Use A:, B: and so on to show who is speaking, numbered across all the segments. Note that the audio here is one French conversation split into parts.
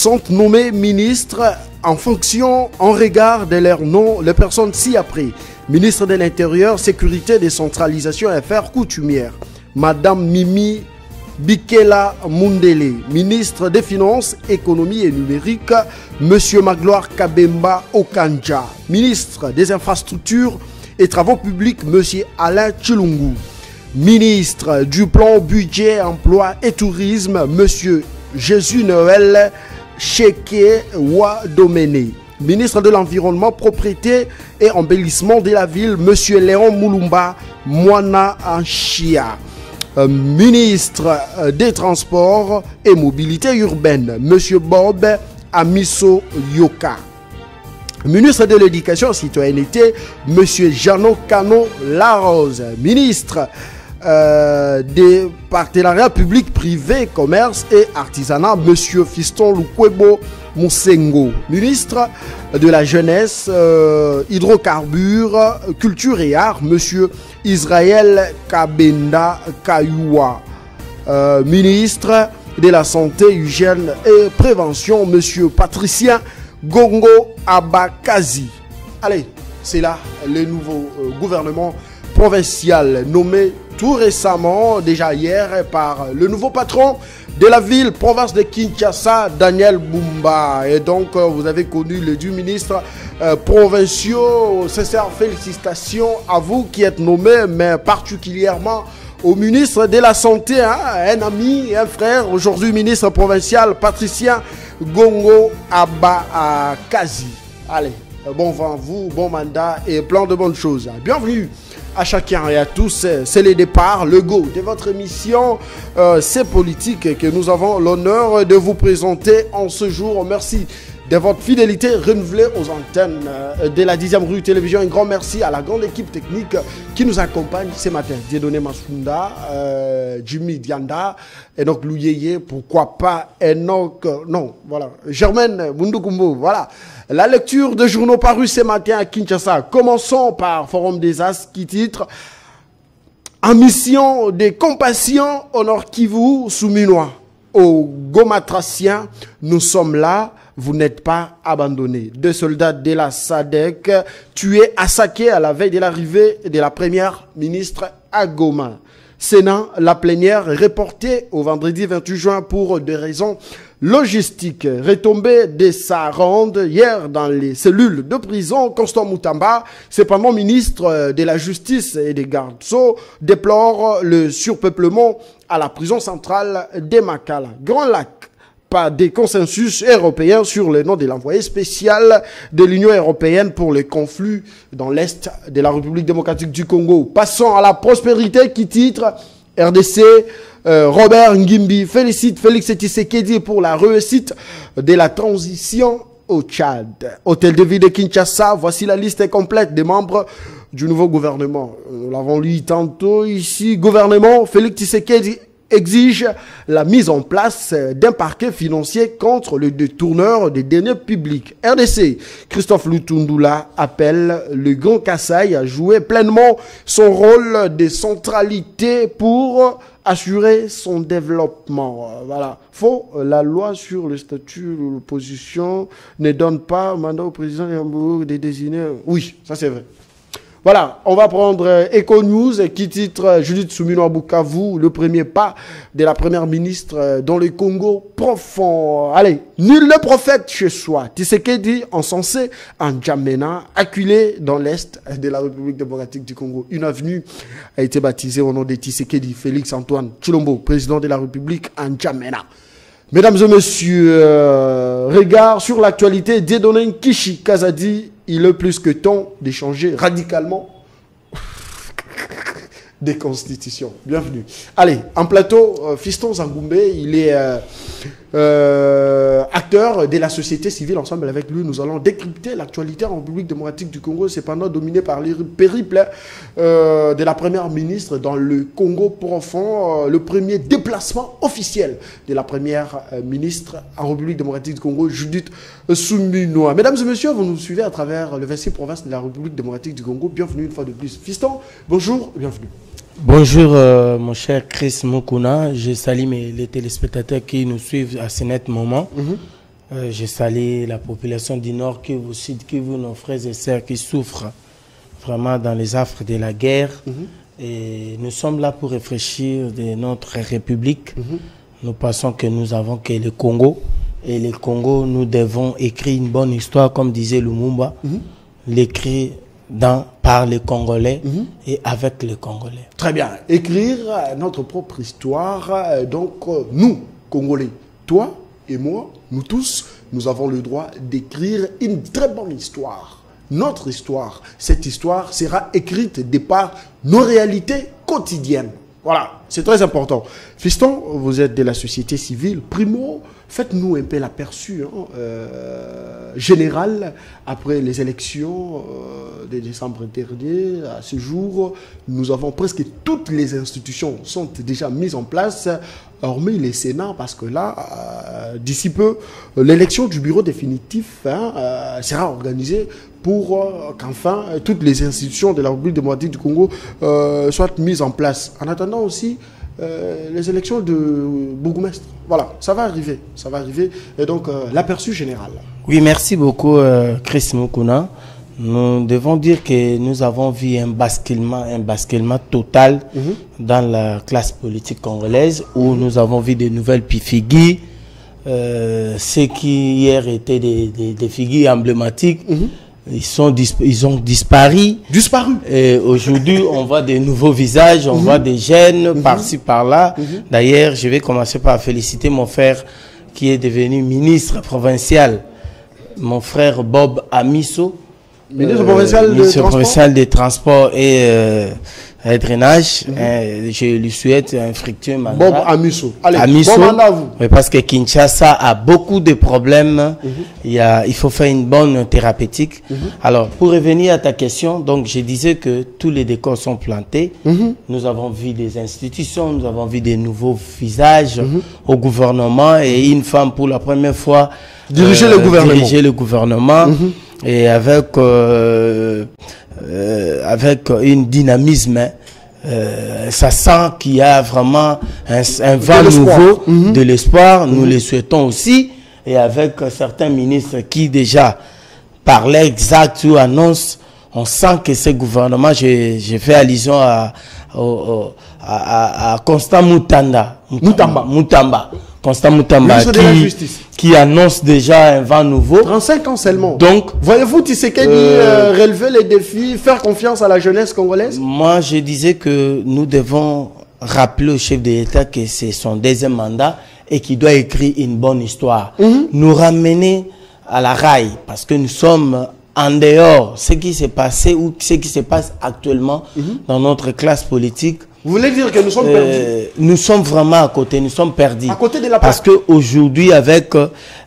A: sont nommés ministres en fonction, en regard de leur nom, les personnes ci-après. Ministre de l'Intérieur, Sécurité, Décentralisation et Affaires coutumières. Madame Mimi Bikela Mundele. Ministre des Finances, Économie et Numérique, Monsieur Magloire Kabemba Okanja. Ministre des Infrastructures et Travaux Publics, Monsieur Alain Chilungu. Ministre du Plan Budget, Emploi et Tourisme, Monsieur Jésus Noël Cheke Wadomene. Ministre de l'Environnement, Propriété et Embellissement de la Ville, Monsieur Léon Moulumba Mwana Anchia. Ministre des Transports et Mobilité Urbaine, Monsieur Bob Amiso Yoka. Ministre de l'Éducation et Citoyenneté, Monsieur Jeannot Cano Larose. Ministre des Partenariats Publics, Privés, Commerce et Artisanat, Monsieur Fiston Lukwebo Moussengo. Ministre de la Jeunesse, Hydrocarbures, Culture et Arts, Monsieur Israël Kabenda Kayua. Ministre de la Santé, Hygiène et Prévention, Monsieur Patricien Gongo Abakazi. Allez, c'est là le nouveau gouvernement provincial nommé tout récemment, déjà hier, par le nouveau patron de la ville, province de Kinshasa, Daniel Bumba. Et donc, vous avez connu les deux ministres provinciaux. Sincères félicitations à vous qui êtes nommés, mais particulièrement au ministre de la Santé, hein, un ami, un frère, aujourd'hui ministre provincial, Patricien Gongo Abakazi. Allez, bon vent à vous, bon mandat et plein de bonnes choses. Bienvenue à chacun et à tous, c'est le départ, le go de votre émission C'est politique que nous avons l'honneur de vous présenter en ce jour. Merci de votre fidélité renouvelée aux antennes de la 10e rue télévision. Un grand merci à la grande équipe technique qui nous accompagne ce matin. Dieudonné Masunda, Jimmy Dianda, Enoch Louyeye, pourquoi pas Enoch, non, voilà, Germaine Mundukumbo, voilà. La lecture de journaux parus ce matin à Kinshasa. Commençons par Forum des As qui titre En mission de compassion au Nord Kivu souminois. Aux Gomatraciens, nous sommes là, vous n'êtes pas abandonnés. 2 soldats de la SADC tués à Saké à la veille de l'arrivée de la première ministre à Goma. Sénat, la plénière est reportée au vendredi 28 juin pour des raisons logistiques. Retombée de sa ronde hier dans les cellules de prison, Constant Moutamba, cependant ministre de la Justice et des Gardes Sceaux, déplore le surpeuplement à la prison centrale de Makala. Grand Lac. Pas des consensus européens sur le nom de l'envoyé spécial de l'Union européenne pour les conflits dans l'Est de la République démocratique du Congo. Passons à la prospérité qui titre RDC. Robert Ngimbi félicite Félix Tshisekedi pour la réussite de la transition au Tchad. Hôtel de ville de Kinshasa, voici la liste complète des membres du nouveau gouvernement. Nous l'avons lu tantôt ici. Gouvernement, Félix Tshisekedi exige la mise en place d'un parquet financier contre le détourneur des deniers publics. RDC, Christophe Lutundula appelle le Grand Kassai à jouer pleinement son rôle de centralité pour assurer son développement. Voilà. Faux, la loi sur le statut de l'opposition ne donne pas mandat au président de désigner. Oui, ça c'est vrai. Voilà, on va prendre Eco News qui titre Judith Souminois Bukavu, le premier pas de la première ministre dans le Congo profond. Allez, nul ne prophète chez soi. Tshisekedi encensé en N'Djamena, acculé dans l'est de la République démocratique du Congo. Une avenue a été baptisée au nom de Tshisekedi, Félix Antoine Tshilombo, président de la République en N'Djamena. Mesdames et messieurs, regard sur l'actualité, Dieudonné Kishi Kazadi, il est plus que temps d'échanger radicalement des constitutions. Bienvenue. Allez, en plateau, Fiston Zangoumbé, il est acteur de la société civile. Ensemble avec lui, nous allons décrypter l'actualité en République démocratique du Congo, cependant dominée par les périples de la première ministre dans le Congo profond, le premier déplacement officiel de la première ministre en République démocratique du Congo, Judith Souminois. Mesdames et messieurs, vous nous suivez à travers le 26 provinces de la République démocratique du Congo. Bienvenue une fois de plus. Fiston, bonjour, bienvenue.
B: Bonjour mon cher Chris Mukuna, je salue les téléspectateurs qui nous suivent à ce net moment. Je salue la population du Nord Kivu, Sud Kivu, nos frères et sœurs qui souffrent vraiment dans les affres de la guerre. Et nous sommes là pour réfléchir de notre République. Nous pensons que nous avons que le Congo. Et le Congo, nous devons écrire une bonne histoire, comme disait Lumumba, l'écrire par les Congolais et avec les Congolais.
A: Très bien. Écrire notre propre histoire. Donc, nous, Congolais, toi et moi, nous tous, nous avons le droit d'écrire une très bonne histoire. Notre histoire. Cette histoire sera écrite de par nos réalités quotidiennes. Voilà, c'est très important. Fiston, vous êtes de la société civile. Primo, faites-nous un peu l'aperçu général après les élections de décembre dernier. À ce jour, nous avons presque toutes les institutions sont déjà mises en place, hormis les Sénats, parce que là, d'ici peu, l'élection du bureau définitif sera organisée pour qu'enfin toutes les institutions de la République démocratique du Congo soient mises en place. En attendant aussi les élections de bourgmestre. Voilà, ça va arriver. Ça va arriver. Et donc, l'aperçu général.
B: Oui, merci beaucoup, Chris Mukuna. Nous devons dire que nous avons vu un basculement total dans la classe politique congolaise, où nous avons vu de nouvelles figures, ceux qui hier étaient des figures emblématiques. Ils ont disparu. Et aujourd'hui, on voit des nouveaux visages, on voit des jeunes par-ci, par-là. D'ailleurs, je vais commencer par féliciter mon frère qui est devenu ministre provincial, mon frère Bob Amiso,
A: ministre provincial
B: des Transports et drainage. Je lui souhaite un fructueux mandat.
A: Bob Amiso. Allez,
B: Amiso,
A: bon mandat à vous.
B: oui, parce que Kinshasa a beaucoup de problèmes. Il faut faire une bonne thérapeutique. Alors, pour revenir à ta question, donc je disais que tous les décors sont plantés. Nous avons vu des institutions, nous avons vu des nouveaux visages au gouvernement et une femme pour la première fois
A: diriger le gouvernement.
B: Et avec un dynamisme, ça sent qu'il y a vraiment un vent nouveau de l'espoir. Nous le souhaitons aussi. Et avec certains ministres qui déjà parlaient exact ou annoncent, on sent que ce gouvernement, j'ai fait allusion à Constant Mutamba. Constant Mutamba qui annonce déjà un vent nouveau.
A: 35 ans seulement.
B: Donc,
A: voyez-vous Tshisekedi relever les défis, faire confiance à la jeunesse congolaise?
B: Moi, je disais que nous devons rappeler au chef de l'État que c'est son deuxième mandat et qu'il doit écrire une bonne histoire. Nous ramener à la raille, parce que nous sommes en dehors, ce qui s'est passé ou ce qui se passe actuellement dans notre classe politique.
A: Vous voulez dire que nous sommes perdus?
B: Nous sommes vraiment à côté, nous sommes perdus.
A: À côté de la
B: parce qu'aujourd'hui, avec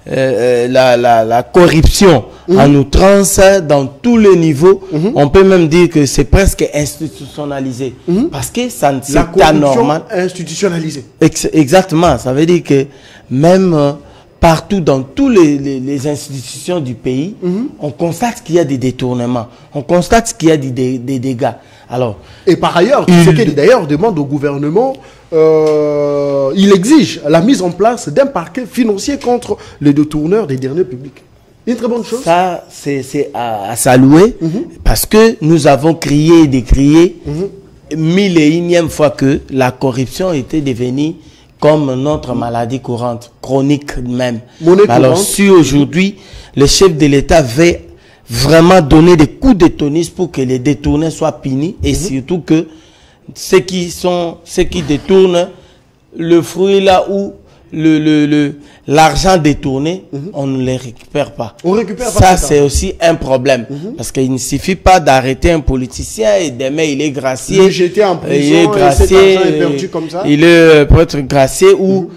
B: la corruption en outrance dans tous les niveaux, on peut même dire que c'est presque institutionnalisé. Parce que ça ne
A: c'est pas normal. Institutionnalisé.
B: Exactement. Ça veut dire que même partout dans toutes les institutions du pays, on constate qu'il y a des détournements. On constate qu'il y a des dégâts. Alors,
A: et par ailleurs, Tshisekedi d'ailleurs demande au gouvernement, il exige la mise en place d'un parquet financier contre les détourneurs des deniers publics. Une très bonne chose.
B: Ça, c'est à saluer, parce que nous avons crié et décrié 1001e fois que la corruption était devenue comme notre maladie courante, chronique même. Alors, si aujourd'hui, le chef de l'État veut vraiment donner des coups de tonus pour que les détournés soient punis et surtout que ceux qui détournent le fruit là où l'argent détourné, on ne les récupère pas.
A: On récupère pas.
B: Ça, c'est aussi un problème. Parce qu'il ne suffit pas d'arrêter un politicien et demain il est gracié.
A: Le jeter en prison,
B: il est gracié,
A: et cet argent est perdu comme ça.
B: Il peut être gracié ou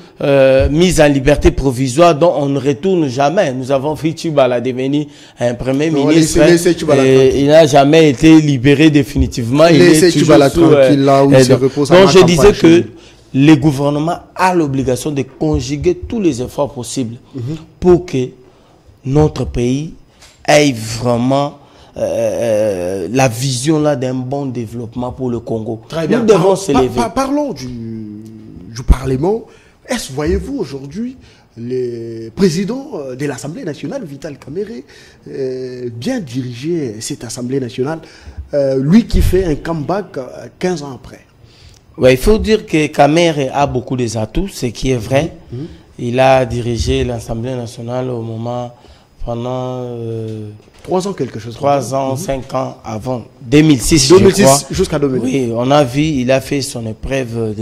B: mis en liberté provisoire dont on ne retourne jamais. Nous avons fait Tchibala devenir un premier ministre. Il n'a jamais été libéré définitivement. Il est toujours
A: tranquille là où il se repose.
B: Donc je disais que le gouvernement a l'obligation de conjuguer tous les efforts possibles pour que notre pays ait vraiment la vision là d'un bon développement pour le Congo.
A: Très bien.
B: Nous devons se lever.
A: Parlons du Parlement. Est-ce, voyez-vous, aujourd'hui, le président de l'Assemblée nationale, Vital Kamerhe, bien diriger cette Assemblée nationale, lui qui fait un comeback 15 ans après?
B: Ouais, il faut dire que Kamerhe a beaucoup d'atouts, ce qui est vrai. Il a dirigé l'Assemblée nationale au moment, pendant
A: 3 ans quelque chose.
B: 3 ans, 5 ans avant, 2006
A: jusqu'à 2008.
B: Oui, on a vu, il a fait son épreuve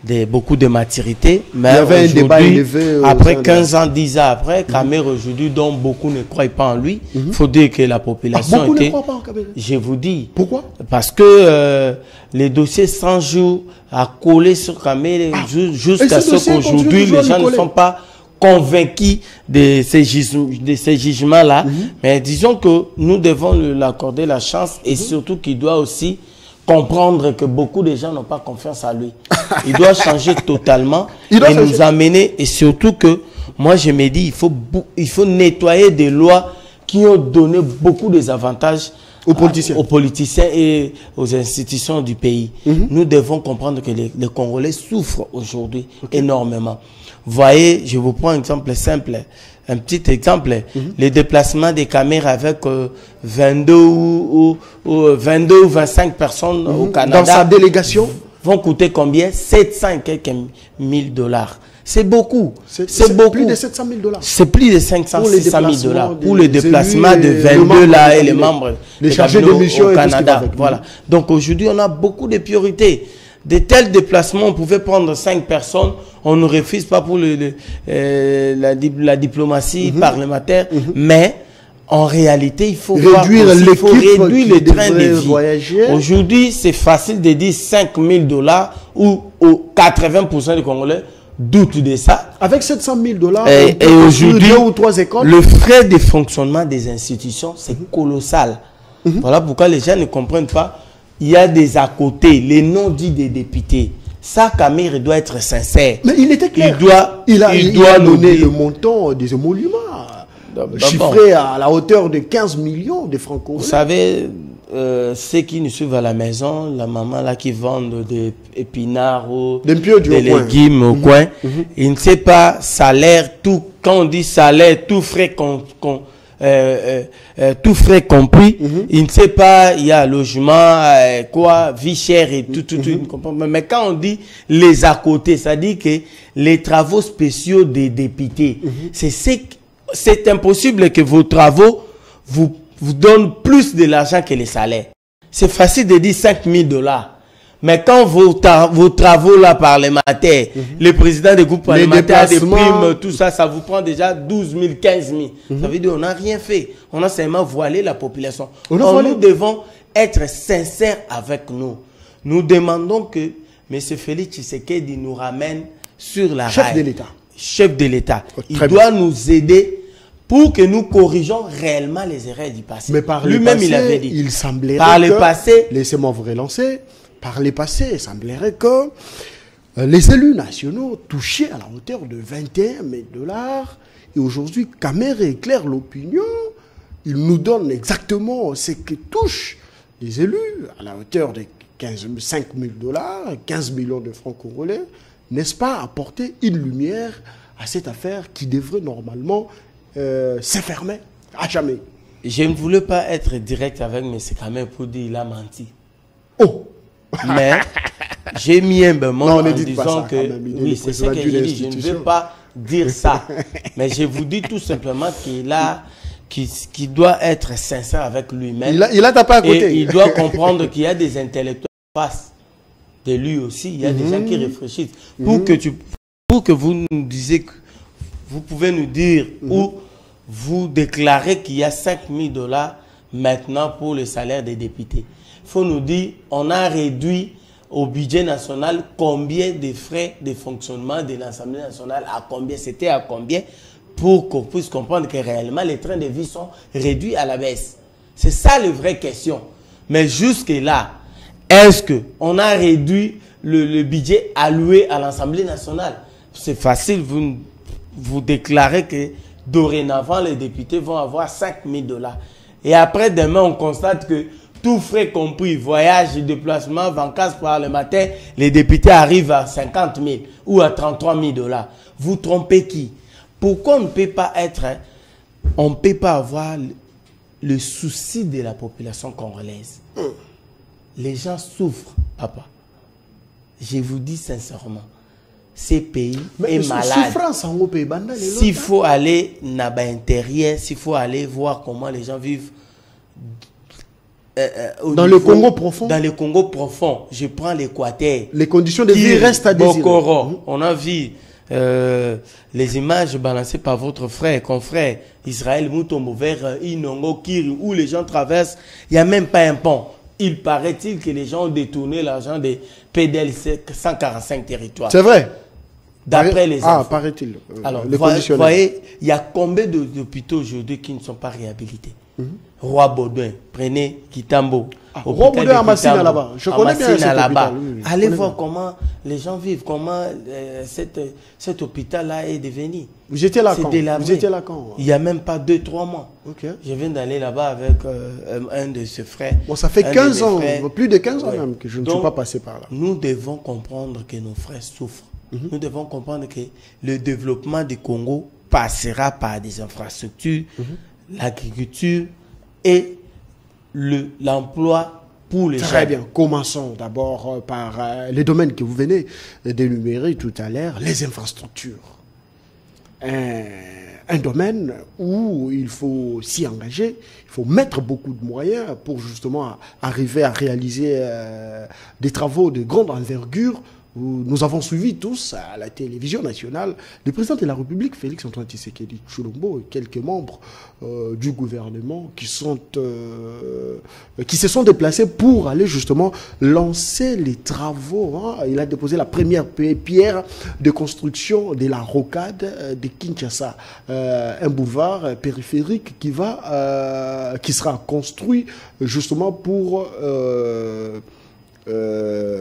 B: de beaucoup de maturité. Mais
A: il y avait un débat élevé.
B: Après 15 ans, 10 ans après, Kamerhe aujourd'hui, dont beaucoup ne croient pas en lui, il faut dire que la population
A: beaucoup
B: était...
A: ne croient pas en Kamerhe.
B: Je vous dis.
A: Pourquoi?
B: Parce que les dossiers 100 jours à coller sur Kamerhe jusqu'à ce qu'aujourd'hui, les gens ne sont pas convaincus de ces jugements-là. Mais disons que nous devons lui accorder la chance et surtout qu'il doit aussi comprendre que beaucoup de gens n'ont pas confiance à lui. Il doit changer totalement nous amener, et surtout que moi je me dis il faut nettoyer des lois qui ont donné beaucoup d'avantages aux politiciens et aux institutions du pays. Nous devons comprendre que les Congolais souffrent aujourd'hui énormément. Voyez, je vous prends un exemple simple. Un petit exemple, les déplacements des Kamerhe avec 22 ou 25 personnes au Canada.
A: Dans sa délégation
B: vont coûter combien? 700 et quelques $1000. C'est beaucoup.
A: C'est beaucoup. Plus de 700 000 $.
B: C'est plus de 500 600 000 $ pour le déplacement de 22 là et les membres
A: les chargés de mission
B: au Canada. Voilà. Donc aujourd'hui, on a beaucoup de priorités. De tels déplacements, on pouvait prendre 5 personnes, on ne refuse pas pour la diplomatie parlementaire, mais en réalité, il faut réduire le train de vie. Aujourd'hui, c'est facile de dire 5 000 $ ou 80% des Congolais doutent de ça.
A: Avec 700 000 $,
B: et aujourd'hui,
A: 2 ou 3 écoles,
B: le frais de fonctionnement des institutions, c'est colossal. Voilà pourquoi les gens ne comprennent pas. Il y a des à côté, les noms dits des députés. Ça, Kamerhe doit être sincère.
A: Mais il était clair. Il doit donner le montant des émoluments, chiffré à la hauteur de 15 millions de francs congolais.
B: Vous savez, ceux qui nous suivent à la maison, la maman là qui vend des épinards ou des légumes au coin, il ne sait pas salaire, tout, quand on dit salaire, tout frais tout frais compris, il ne sait pas, il y a logement, vie chère et tout, mais quand on dit les à côté, ça dit que les travaux spéciaux des députés, c'est impossible que vos travaux vous donnent plus de l'argent que les salaires. C'est facile de dire 5 000 $. Mais quand vos travaux là parlementaires, les présidents des groupes parlementaires, des primes, tout ça, ça vous prend déjà 12 000, 15 000. Ça veut dire qu'on n'a rien fait. On a seulement voilé la population. Nous devons être sincères avec nous. Nous demandons que M. Félix Tshisekedi nous ramène sur la rail.
A: Chef de l'État.
B: Chef de l'État. Il doit nous aider pour que nous corrigeons réellement les erreurs du passé.
A: Mais par lui-même, il avait dit. Il semblerait
B: par le passé.
A: Laissez-moi vous relancer. Par les passés, il semblerait que les élus nationaux touchaient à la hauteur de 21 000 $. Et aujourd'hui, Kamerhe éclaire l'opinion. Il nous donne exactement ce que touchent les élus à la hauteur de 5 000 $, 15 millions de francs congolais. N'est-ce pas apporter une lumière à cette affaire qui devrait normalement s'enfermer à jamais?
B: Je ne voulais pas être direct avec M. Kamerhe pour dire qu'il a menti.
A: Oh!
B: Mais j'ai mis un bémol en disant que oui, c'est ce que j'ai dit. Je ne veux pas dire ça, mais je vous dis tout simplement qu'il doit être sincère avec lui-même.
A: Il a tapé à côté.
B: Et il doit comprendre qu'il y a des intellectuels en face de lui aussi. Il y a des gens qui réfléchissent. Pour que vous nous disiez, vous pouvez nous dire ou vous déclarez qu'il y a 5 000 $ maintenant pour le salaire des députés. Il faut nous dire, on a réduit au budget national combien de frais de fonctionnement de l'Assemblée nationale, à combien, c'était à combien, pour qu'on puisse comprendre que réellement les trains de vie sont réduits à la baisse. C'est ça la vraie question. Mais jusque-là, est-ce qu'on a réduit le budget alloué à l'Assemblée nationale? C'est facile, vous déclarez que dorénavant les députés vont avoir 5 000 $. Et après demain, on constate que tout frais compris, voyage, déplacement, vacances par le matin, les députés arrivent à 50 000 ou à 33 000 $. Vous trompez qui? Pourquoi on ne peut pas être, on ne peut pas avoir le souci de la population congolaise? Les gens souffrent, papa. Je vous dis sincèrement, ces pays est malade. S'il faut aller à l'intérieur, s'il faut aller voir comment les gens vivent
A: dans le Congo profond.
B: Dans le Congo profond, je prends l'Équateur.
A: Les conditions de vie restent à désirer.
B: On a vu les images balancées par votre confrère Israël Moutombo vers Inongo, Kiri, où les gens traversent. Il n'y a même pas un pont. Il paraît-il que les gens ont détourné l'argent des PDL 145 territoires.
A: C'est vrai.
B: D'après les infos.
A: Ah, paraît-il.
B: Alors, vous voyez, il y a combien d'hôpitaux aujourd'hui qui ne sont pas réhabilités? Roi Baudouin, prenez Kitambo.
A: Roi Baudouin à Massina là-bas. Je connais bien cet hôpital.
B: Allez voir comment les gens vivent, comment cet hôpital-là est devenu.
A: Vous étiez là quand? Vous étiez là quand?
B: Il n'y a même pas 2-3 mois.
A: Okay.
B: Je viens d'aller là-bas avec un de ses frères.
A: Bon, ça fait 15 ans, plus de 15 ans même que je ne suis pas passé par là.
B: Nous devons comprendre que nos frères souffrent. Nous devons comprendre que le développement du Congo passera par des infrastructures, l'agriculture et l'emploi pour les gens.
A: Très bien. Commençons d'abord par les domaines que vous venez d'énumérer tout à l'heure, les infrastructures. Un domaine où il faut s'y engager, il faut mettre beaucoup de moyens pour justement arriver à réaliser des travaux de grande envergure. Nous avons suivi tous à la télévision nationale le président de la République, Félix Antoine Tshisekedi Tshilombo, et quelques membres du gouvernement qui se sont déplacés pour aller justement lancer les travaux. Il a déposé la première pierre de construction de la rocade de Kinshasa, un boulevard périphérique qui sera construit justement pour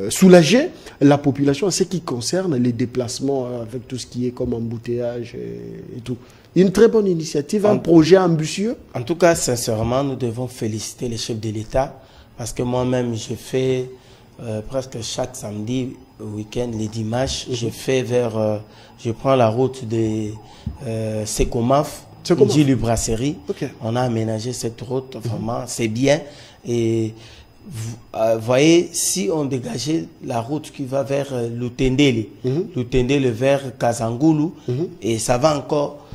A: soulager la population en ce qui concerne les déplacements avec tout ce qui est comme embouteillage et tout. Une très bonne initiative, un projet ambitieux.
B: En tout cas, sincèrement, nous devons féliciter les chefs de l'État parce que moi-même, je fais presque chaque samedi, week-end, les dimanches, je prends la route de Sekomaf, Njili Brasserie. On a aménagé cette route, vraiment, c'est bien. Et vous voyez, si on dégageait la route qui va vers Lutendele, Lutendele vers Kazangulu, et ça va encore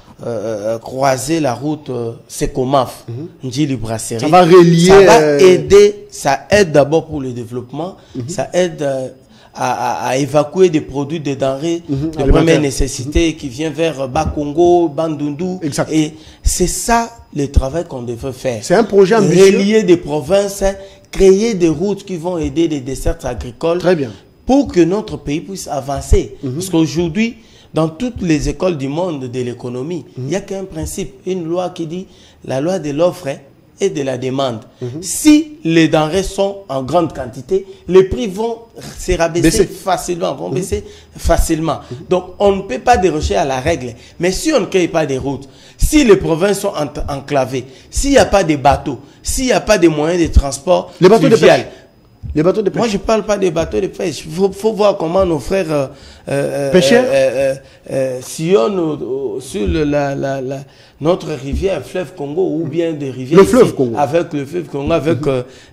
B: croiser la route Sekomaf, Njili Brasserie.
A: Ça va relier.
B: Ça va aider, ça aide d'abord pour le développement, ça aide à évacuer des produits, des denrées de première nécessité qui vient vers Bakongo, Bandundu.
A: Exact.
B: Et c'est ça le travail qu'on devrait faire.
A: C'est un projet ambitieux.
B: Relier des provinces, créer des routes qui vont aider les desserts agricoles.
A: Très bien.
B: Pour que notre pays puisse avancer. Parce qu'aujourd'hui, dans toutes les écoles du monde de l'économie, il n'y a qu'un principe, une loi qui dit la loi de l'offre et de la demande. Si les denrées sont en grande quantité, les prix vont se rabaisser facilement, vont baisser facilement. Donc, on ne peut pas déroger à la règle. Mais si on ne crée pas des routes, si les provinces sont enclavées, s'il n'y a pas de bateaux, s'il n'y a pas de moyens de transport fluvial,
A: les bateaux de pêche.
B: Moi, je ne parle pas des bateaux de pêche. Il faut voir comment nos frères sillonnent sur notre rivière, fleuve Congo, ou bien des rivières
A: le fleuve Congo.
B: Avec le fleuve Congo, avec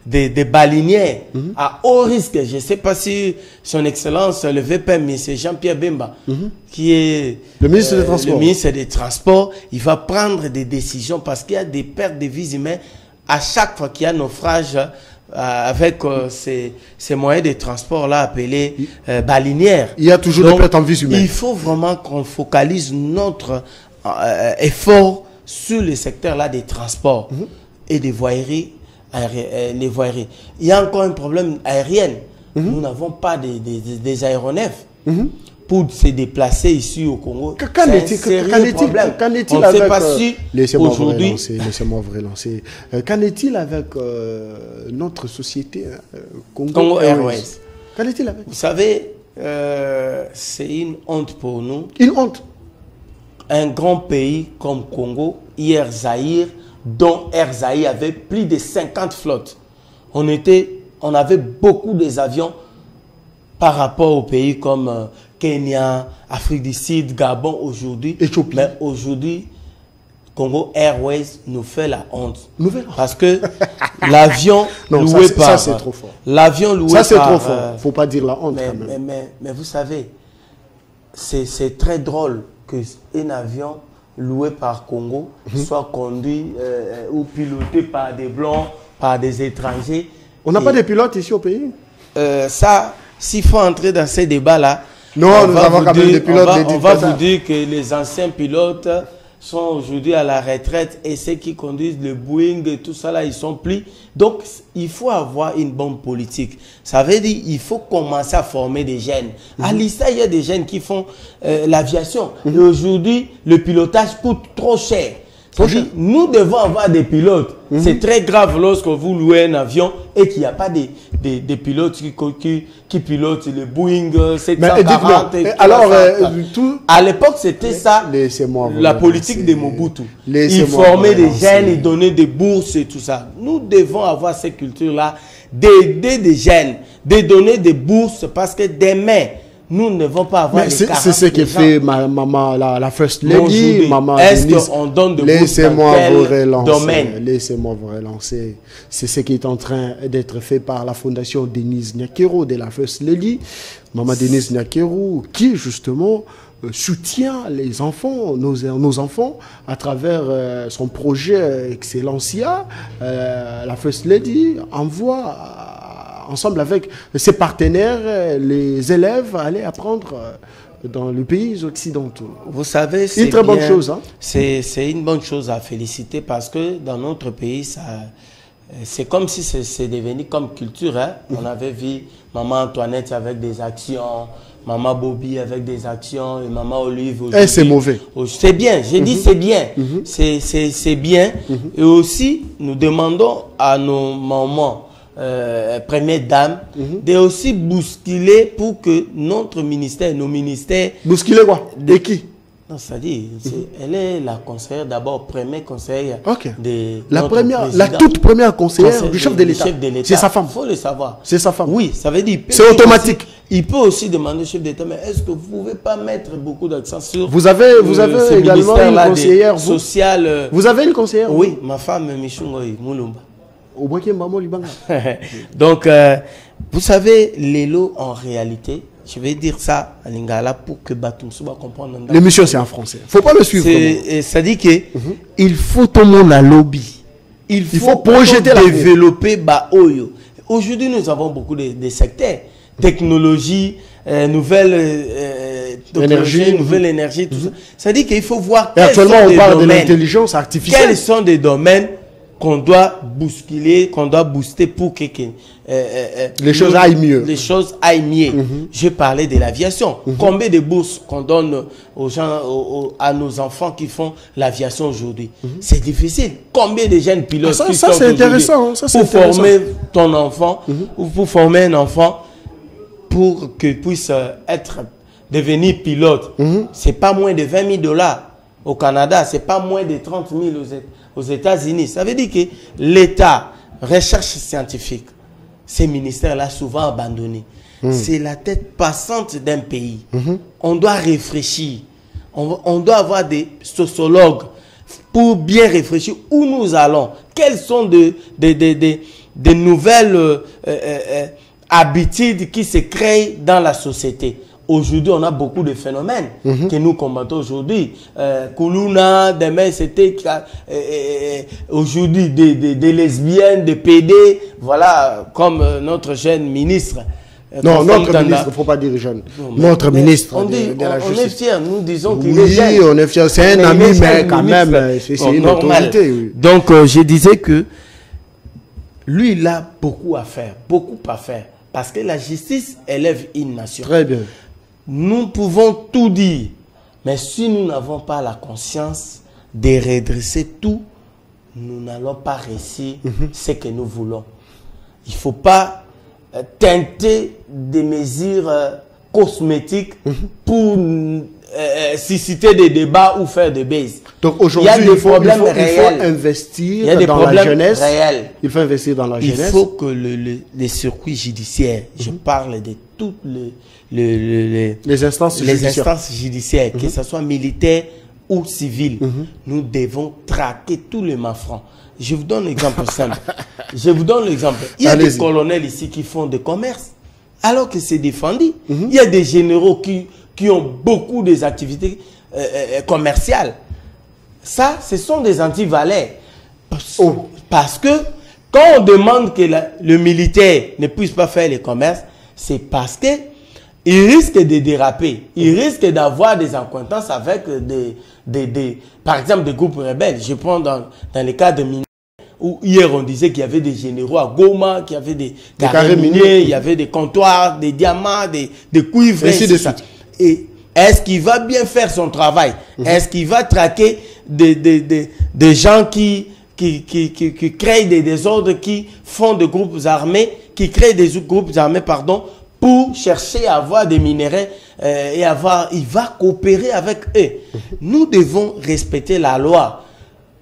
B: des baleinières à haut risque. Je ne sais pas si son Excellence, le VPM, c'est Jean-Pierre Bemba, qui est
A: le ministre des Transports.
B: Le ministre des Transports, il va prendre des décisions parce qu'il y a des pertes de vies humaines à chaque fois qu'il y a naufrage. Avec ces moyens de transport là appelés balinières.
A: Il y a toujours des pertes en vie humaine.
B: Il faut vraiment qu'on focalise notre effort sur le secteur là des transports et des voiries, les voiries. Il y a encore un problème aérien. Nous n'avons pas des aéronefs pour se déplacer ici au Congo.
A: Qu'en est-il avec... Laissez-moi vous relancer. Qu'en est-il avec notre société
B: Congo Airways?
A: Qu'en est-il avec?
B: Vous savez, c'est une honte pour nous.
A: Une honte?
B: Un grand pays comme Congo, hier Zaïre, dont Air Zaïre avait plus de 50 flottes. on avait beaucoup des avions par rapport aux pays comme Kenya, Afrique du Sud, Gabon aujourd'hui.
A: Éthiopie.
B: Mais aujourd'hui, Congo Airways nous fait la honte. Parce que l'avion loué par...
A: Ça, c'est trop fort.
B: L'avion loué
A: par... Ça, c'est trop fort. Il ne faut pas dire la honte quand même.
B: Mais vous savez, c'est très drôle qu'un avion loué par Congo soit conduit ou piloté par des Blancs, par des étrangers.
A: On n'a pas de pilotes ici au pays?
B: Ça, s'il faut entrer dans ces débats-là,
A: non, nous avons quand même des pilotes.
B: On va vous dire que les anciens pilotes sont aujourd'hui à la retraite et ceux qui conduisent le Boeing et tout ça là, ils sont pris. Donc, il faut avoir une bonne politique. Ça veut dire qu'il faut commencer à former des jeunes. À l'ISA, il y a des jeunes qui font l'aviation. Et aujourd'hui, le pilotage coûte trop cher. Nous devons avoir des pilotes. C'est très grave lorsque vous louez un avion et qu'il n'y a pas des pilotes qui pilotent le Boeing 740.
A: Alors,
B: à l'époque, c'était ça, la politique de Mobutu. Il formait des jeunes, il donnait des bourses et tout ça. Nous devons avoir cette culture-là, d'aider des jeunes, de donner des bourses parce que demain, nous ne devons pas avoir les 40.
A: C'est ce que fait maman, la First Lady, maman
B: Est-ce qu'on donne de
A: laissez-moi vous relancer. Laissez-moi vous relancer. C'est ce qui est en train d'être fait par la fondation Denise Nyakero de la First Lady. Maman Denise Nyakero, qui justement soutient les enfants, nos enfants, à travers son projet Excellencia. La First Lady envoie... ensemble avec ses partenaires, les élèves allaient apprendre dans les pays occidentaux.
B: Vous savez, c'est
A: une très bonne chose. Hein?
B: C'est une bonne chose à féliciter parce que dans notre pays, c'est comme si c'est devenu comme culture. Hein? On avait vu Maman Antoinette avec des actions, Maman Bobby avec des actions et Maman Olive.
A: Et c'est mauvais.
B: C'est bien, j'ai dit c'est bien. C'est bien. Et aussi, nous demandons à nos mamans, première dame, de aussi bousculer pour que notre ministère, nos ministères...
A: Bousculer quoi? De qui?
B: Non, c'est-à-dire, elle est la conseillère d'abord, première conseillère de
A: la toute première conseillère du chef de l'État. C'est sa femme.
B: Il faut le savoir.
A: C'est sa femme.
B: Oui, ça veut dire...
A: C'est automatique.
B: Il peut aussi demander au chef d'État, mais est-ce que vous ne pouvez pas mettre beaucoup d'accent sur...
A: Vous avez également une conseillère, vous?
B: Sociale.
A: Vous avez une conseillère?
B: Oui, ma femme, Michungoy Moulumba. Donc, vous savez, les lots en réalité, je vais dire ça à Lingala pour que Batumsou va comprendre.
A: L'émission, c'est en français. Il ne faut pas le suivre.
B: Ça dit qu'il faut tout le monde à lobby. Il faut projeter développer Baoyo. Aujourd'hui, nous avons beaucoup de secteurs. Technologie, nouvelle énergie, tout ça. Ça dit qu'il faut voir
A: quels sont les domaines. Actuellement, on parle de l'intelligence artificielle.
B: Quels sont des domaines qu'on doit bousculer, qu'on doit booster pour que
A: les choses aillent mieux.
B: Les choses aillent mieux. Je parlais de l'aviation. Combien de bourses qu'on donne aux gens, à nos enfants qui font l'aviation aujourd'hui? C'est difficile. Combien de jeunes pilotes qui
A: ça c'est intéressant.
B: Pour former ton enfant ou pour former un enfant pour qu'il puisse devenir pilote. C'est pas moins de 20 000 $. Au Canada, c'est pas moins de 30 000 aux États-Unis. Ça veut dire que l'État, recherche scientifique, ces ministères-là souvent abandonnés. C'est la tête passante d'un pays. On doit réfléchir. On doit avoir des sociologues pour bien réfléchir où nous allons. Quelles sont des nouvelles habitudes qui se créent dans la société. Aujourd'hui, on a beaucoup de phénomènes que nous combattons aujourd'hui. Koulouna, demain c'était aujourd'hui des lesbiennes, des PD, voilà, comme notre jeune ministre.
A: Non, notre ministre, il ne faut pas dire jeune. Notre ministre
B: on est fiers, nous disons qu'il
A: est
B: jeune.
A: Oui, on est fiers, c'est un ami, mais quand même, c'est une autorité. Oui.
B: Donc, je disais que lui, il a beaucoup à faire, parce que la justice élève une nation.
A: Très bien.
B: Nous pouvons tout dire, mais si nous n'avons pas la conscience de redresser tout, nous n'allons pas réussir ce que nous voulons. Il ne faut pas tenter des mesures cosmétiques pour susciter des débats ou faire des baises.
A: Donc aujourd'hui, il faut investir dans la jeunesse. Réels. Il faut investir dans la jeunesse.
B: Il faut que les circuits judiciaires, je parle de toutes les instances judiciaires, que ce soit militaire ou civil, nous devons traquer tous les malfrats. Je vous donne un exemple simple. Il y a des colonels ici qui font des commerces, alors que c'est défendu. Il y a des généraux qui ont beaucoup des activités commerciales. Ça, ce sont des anti-valets. Parce que quand on demande que le militaire ne puisse pas faire les commerces, c'est parce que il risque de déraper. Il risque d'avoir des accointances avec par exemple, des groupes rebelles. Je prends dans le cas de miniers, où hier on disait qu'il y avait des généraux à Goma, qu'il y avait des carrés miniers, il y avait des comptoirs, des diamants, des cuivres, et ça. Et est-ce qu'il va bien faire son travail? Est-ce qu'il va traquer des gens qui créent des désordres, qui font des groupes armés, qui créent des groupes armés, pardon, pour chercher à avoir des minéraux il va coopérer avec eux. Nous devons respecter la loi.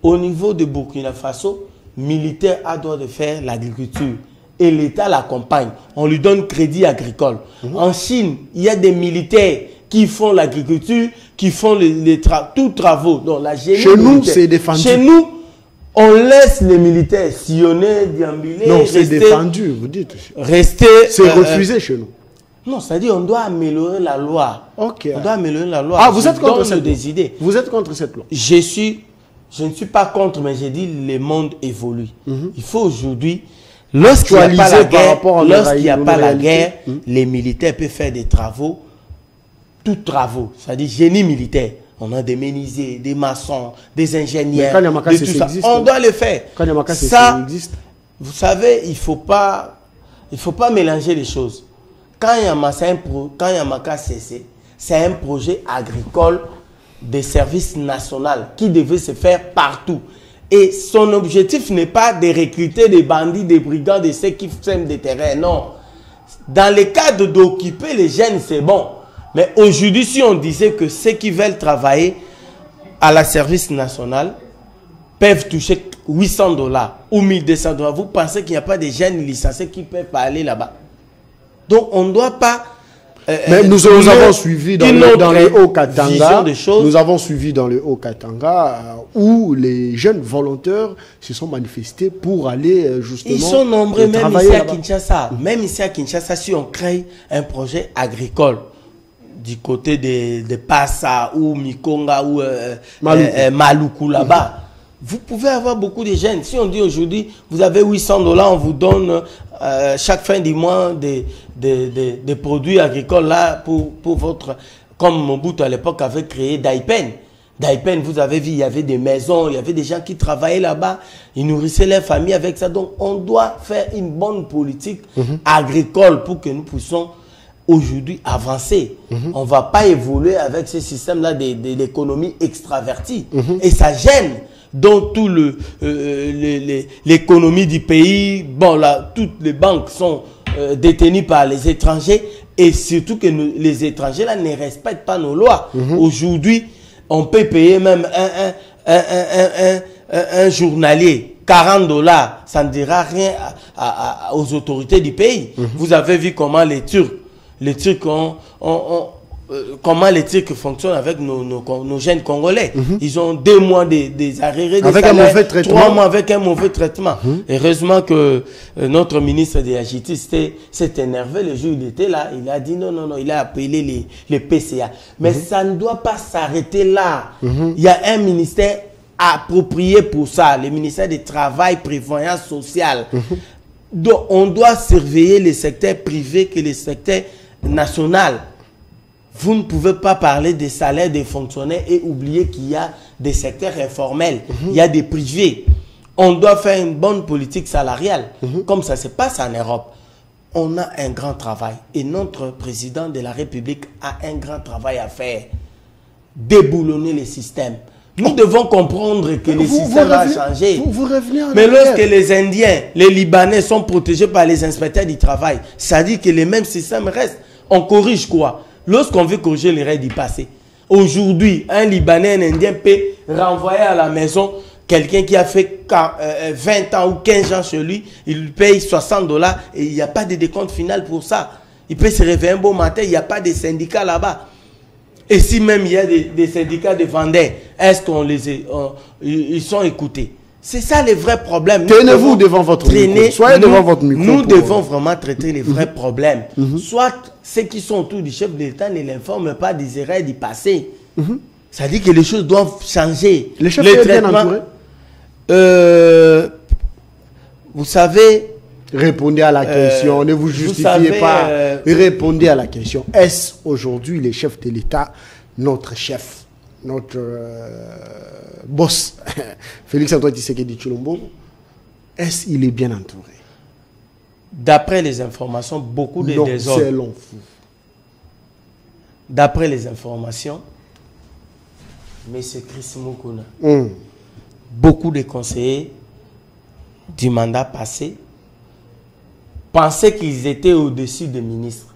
B: Au niveau de Burkina Faso, militaire a droit de faire l'agriculture et l'État l'accompagne. On lui donne crédit agricole. En Chine, il y a des militaires qui font l'agriculture, qui font tous travaux. Donc, la génie
A: chez nous, c'est défendu.
B: Chez nous, on laisse les militaires sillonner, déambuler.
A: Non, c'est défendu, vous dites. C'est refusé chez nous.
B: Non, c'est-à-dire on doit améliorer la loi.
A: Ok.
B: On doit améliorer la loi.
A: Ah, vous êtes contre cette loi?
B: idées.
A: Vous êtes contre cette loi?
B: Je ne suis pas contre, mais j'ai dit le monde évolue. Il faut aujourd'hui, lorsqu'il n'y a pas la guerre, les militaires peuvent faire des travaux, tous travaux, c'est-à-dire génie militaire. On a des menuisiers, des maçons, des ingénieurs, de tout ça. On doit le faire. Ça existe. Vous savez, il faut pas mélanger les choses. Quand Yamaka CC, c'est un projet agricole de service national qui devait se faire partout. Et son objectif n'est pas de recruter des bandits, des brigands, de ceux qui sèment des terrains. Non. Dans le cadre d'occuper les jeunes, c'est bon. Mais aujourd'hui, si on disait que ceux qui veulent travailler à la service national peuvent toucher $800 ou $1,200, vous pensez qu'il n'y a pas de jeunes licenciés qui peuvent aller là-bas? Donc, on ne doit pas...
A: Mais nous avons suivi dans le Haut-Katanga, nous avons suivi dans le Haut-Katanga où les jeunes volontaires se sont manifestés pour aller justement...
B: Ils sont nombreux même ici à Kinshasa. Même ici à Kinshasa, si on crée un projet agricole du côté de Passa ou Mikonga ou Maluku là-bas, vous pouvez avoir beaucoup de jeunes. Si on dit aujourd'hui, vous avez $800, on vous donne chaque fin du mois des produits agricoles là pour votre... Comme Mobutu à l'époque avait créé Daipen. Daipen, vous avez vu, il y avait des maisons, il y avait des gens qui travaillaient là-bas, ils nourrissaient leurs familles avec ça. Donc, on doit faire une bonne politique agricole pour que nous puissions aujourd'hui avancer. On ne va pas évoluer avec ce système-là de l'économie extravertie. Et ça gêne. Donc, tout l'économie du pays, bon, là, toutes les banques sont détenues par les étrangers et surtout que les étrangers là ne respectent pas nos lois. Aujourd'hui, on peut payer même un journalier $40, ça ne dira rien aux autorités du pays. Vous avez vu comment les Turcs comment les Turcs fonctionnent avec nos jeunes Congolais. Ils ont 2 mois des arrêts
A: avec un mauvais traitement.
B: 3 mois avec un mauvais traitement. Heureusement que notre ministre de la Justice s'est énervé le jour où il était là. Il a dit non, il a appelé les PCA. Mais ça ne doit pas s'arrêter là. Il y a un ministère approprié pour ça, le ministère du Travail, Prévoyance sociale. Donc, on doit surveiller les secteurs privés que les secteurs nationaux. Vous ne pouvez pas parler des salaires des fonctionnaires et oublier qu'il y a des secteurs informels. Il y a des privés. On doit faire une bonne politique salariale. Comme ça se passe en Europe. On a un grand travail. Et notre président de la République a un grand travail à faire. Déboulonner les systèmes. Nous devons comprendre que le système a changé. Mais lorsque les Indiens, les Libanais sont protégés par les inspecteurs du travail, ça dit que les mêmes systèmes restent. On corrige quoi? Lorsqu'on veut corriger les règles du passé, Aujourd'hui, un Libanais, un Indien peut renvoyer à la maison quelqu'un qui a fait 20 ans ou 15 ans chez lui, il lui paye $60 et il n'y a pas de décompte final pour ça. Il peut se réveiller un beau matin, il n'y a pas de syndicat là-bas. Et si même il y a des syndicats de vendeurs, est-ce qu'on ils sont écoutés? C'est ça le vrai problème.
A: Tenez-vous devant votre micro. Soyez devant votre micro.
B: Nous devons vraiment traiter les vrais problèmes. Soit ceux qui sont autour du chef de l'État ne l'informent pas des erreurs du passé. Ça dit que les choses doivent changer.
A: Les chefs sont bien entourés.
B: Vous savez...
A: Répondez à la question, ne vous justifiez pas. Répondez à la question. Est-ce aujourd'hui les chefs de l'État, notre chef, notre boss, Félix-Antoine Tshisekedi Tshilombo, est-ce qu'il est bien entouré?
B: D'après les informations, beaucoup de désordres.
A: C'est long fou.
B: D'après les informations, M. Chris Mukuna, beaucoup de conseillers du mandat passé pensaient qu'ils étaient au-dessus des ministres.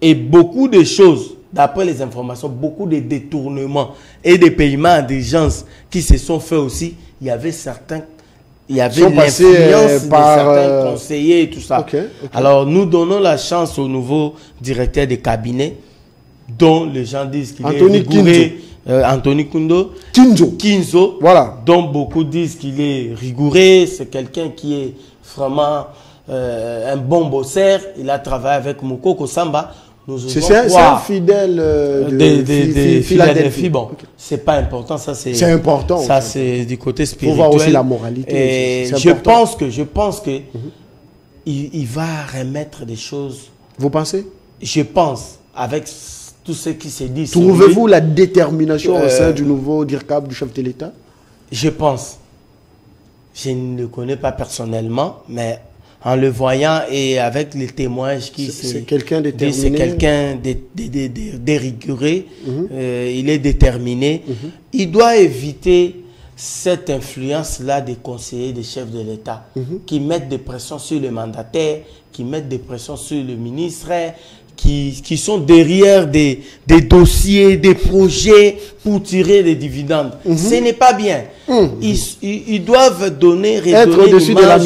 B: Et beaucoup de choses, d'après les informations, beaucoup de détournements et de paiements à d'urgence qui se sont faits aussi. Il y avait certains, il y avait l'influence de certains conseillers et tout ça. Alors nous donnons la chance au nouveau directeur de cabinet, dont les gens disent qu'il est rigoureux. Anthony Kinzo,
A: voilà.
B: Dont beaucoup disent qu'il est rigoureux, c'est quelqu'un qui est vraiment un bon bosseur. Il a travaillé avec Mukoko Samba.
A: C'est un fidèle
B: de Philadelphie. Bon, c'est pas important, ça c'est
A: important.
B: Ça c'est du côté spirituel.
A: Il faut voir aussi la moralité.
B: Et je pense que il va remettre des choses.
A: Vous pensez? Je
B: pense, avec tout ce qui se dit.
A: Trouvez-vous la détermination au sein du nouveau DIRCAB du chef de l'État? Je pense.
B: Je ne le connais pas personnellement, mais en le voyant et avec les témoignages qui
A: c'est quelqu'un déterminé.
B: C'est quelqu'un de rigoureux. Il est déterminé. Il doit éviter cette influence-là des conseillers, des chefs de l'État, qui mettent des pressions sur le mandataire, qui mettent des pressions sur le ministre, qui sont derrière des dossiers, des projets pour tirer des dividendes. Ce n'est pas bien. Ils doivent redonner l'image